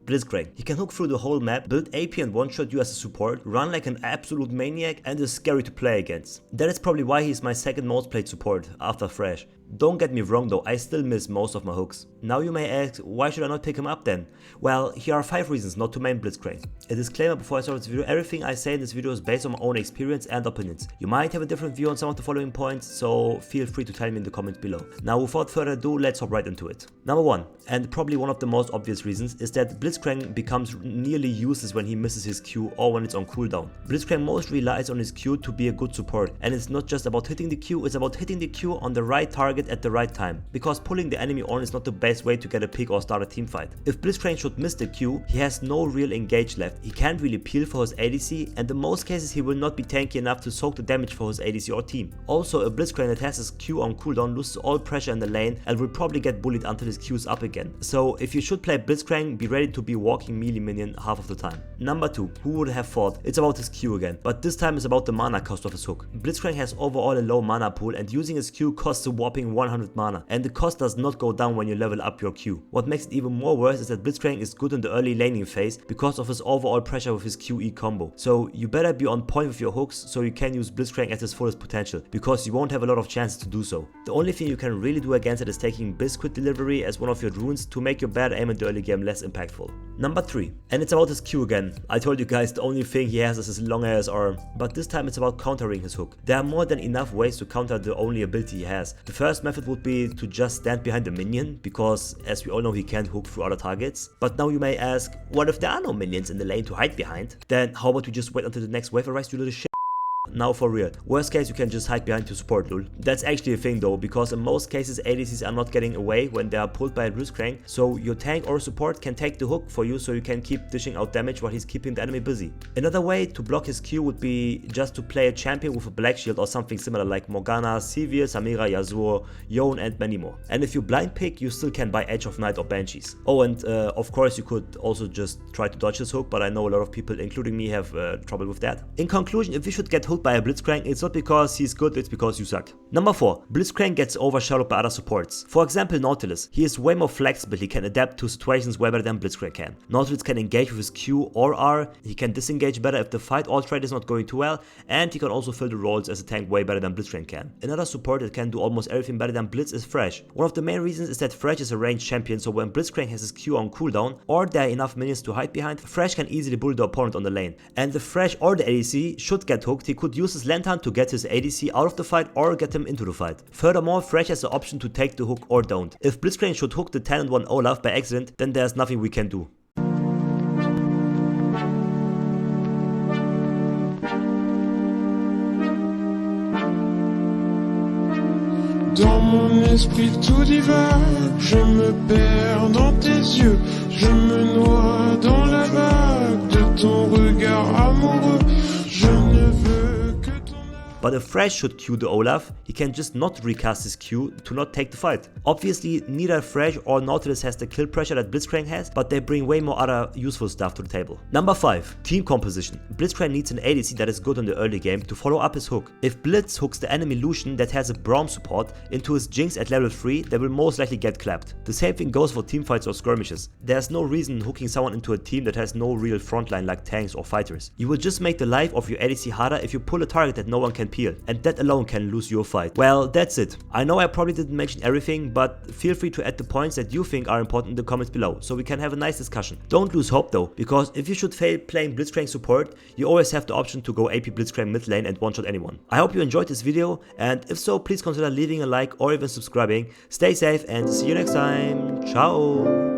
Blitzcrank. He can hook through the whole map, build AP and one-shot you as a support, run like an absolute maniac, and is scary to play against. That is probably why he's my second most played support after Thresh. Don't get me wrong though, I still miss most of my hooks. Now you may ask, why should I not pick him up then? Well, here are 5 reasons not to main Blitzcrank. A disclaimer before I start this video: everything I say in this video is based on my own experience and opinions. You might have a different view on some of the following points, so feel free to tell me in the comments below. Now without further ado, let's hop right into it. Number 1, and probably one of the most obvious reasons, is that Blitzcrank becomes nearly useless when he misses his Q or when it's on cooldown. Blitzcrank most relies on his Q to be a good support, and it's not just about hitting the Q, it's about hitting the Q on the right target at the right time, because pulling the enemy on is not the best way to get a pick or start a team fight. If Blitzcrank should miss the Q, he has no real engage left, he can't really peel for his ADC, and in most cases he will not be tanky enough to soak the damage for his ADC or team. Also, a Blitzcrank that has his Q on cooldown loses all pressure in the lane and will probably get bullied until his Q is up again. So if you should play Blitzcrank, be ready to be walking melee minion half of the time. Number 2, who would have thought? It's about his Q again, but this time it's about the mana cost of his hook. Blitzcrank has overall a low mana pool, and using his Q costs a whopping 100 mana, and the cost does not go down when you level up your Q. What makes it even more worse is that Blitzcrank is good in the early laning phase because of his overall pressure with his QE combo. So you better be on point with your hooks so you can use Blitzcrank at his fullest potential, because you won't have a lot of chances to do so. The only thing you can really do against it is taking Biscuit Delivery as one of your runes to make your bad aim in the early game less impactful. Number 3, and it's about his Q again. I told you guys the only thing he has is his long ass arm, but this time it's about countering his hook. There are more than enough ways to counter the only ability he has. The first method would be to just stand behind the minion, because as we all know he can't hook through other targets. But now you may ask, what if there are no minions in the lane to hide behind? Then how about we just wait until the next wave arrives, you little shit? Now for real, worst case you can just hide behind your support, lol. That's actually a thing though, because in most cases ADCs are not getting away when they are pulled by a Blitzcrank, so your tank or support can take the hook for you so you can keep dishing out damage while he's keeping the enemy busy. Another way to block his Q would be just to play a champion with a black shield or something similar, like Morgana, Sivir, Samira, Yasuo, Yone and many more. And if you blind pick, you still can buy Edge of Night or Banshees. Oh, and of course you could also just try to dodge his hook, but I know a lot of people, including me, have trouble with that. In conclusion, if you should get hooked by a Blitzcrank, it's not because he's good, it's because you suck. Number 4, Blitzcrank gets overshadowed by other supports. For example, Nautilus. He is way more flexible, he can adapt to situations way better than Blitzcrank can. Nautilus can engage with his Q or R, he can disengage better if the fight or trade is not going too well, and he can also fill the roles as a tank way better than Blitzcrank can. Another support that can do almost everything better than Blitz is Thresh. One of the main reasons is that Thresh is a ranged champion, so when Blitzcrank has his Q on cooldown, or there are enough minions to hide behind, Thresh can easily bully the opponent on the lane. And if Thresh or the ADC should get hooked, he could use his Lantern to get his ADC out of the fight or get him into the fight. Furthermore, Thresh has the option to take the hook or don't. If Blitzcrank should hook the 10-1 Olaf by accident, then there's nothing we can do. Dans mon esprit tout divague, je me perds dans tes yeux, je me noie dans la vague de ton regard amoureux, je ne veux que ton... But if Thresh should Q the Olaf, he can just not recast his Q to not take the fight. Obviously, neither Thresh or Nautilus has the kill pressure that Blitzcrank has, but they bring way more other useful stuff to the table. Number 5, team composition. Blitzcrank needs an ADC that is good in the early game to follow up his hook. If Blitz hooks the enemy Lucian that has a Braum support into his Jinx at level 3, they will most likely get clapped. The same thing goes for teamfights or skirmishes. There's no reason hooking someone into a team that has no real frontline like tanks or fighters. You will just make the life of your ADC harder if you pull a target that no one can peel, and that alone can lose your fight. Well, that's it. I know I probably didn't mention everything, but feel free to add the points that you think are important in the comments below, so we can have a nice discussion. Don't lose hope though, because if you should fail playing Blitzcrank support, you always have the option to go AP Blitzcrank mid lane and one-shot anyone. I hope you enjoyed this video, and if so, please consider leaving a like or even subscribing. Stay safe and see you next time. Ciao!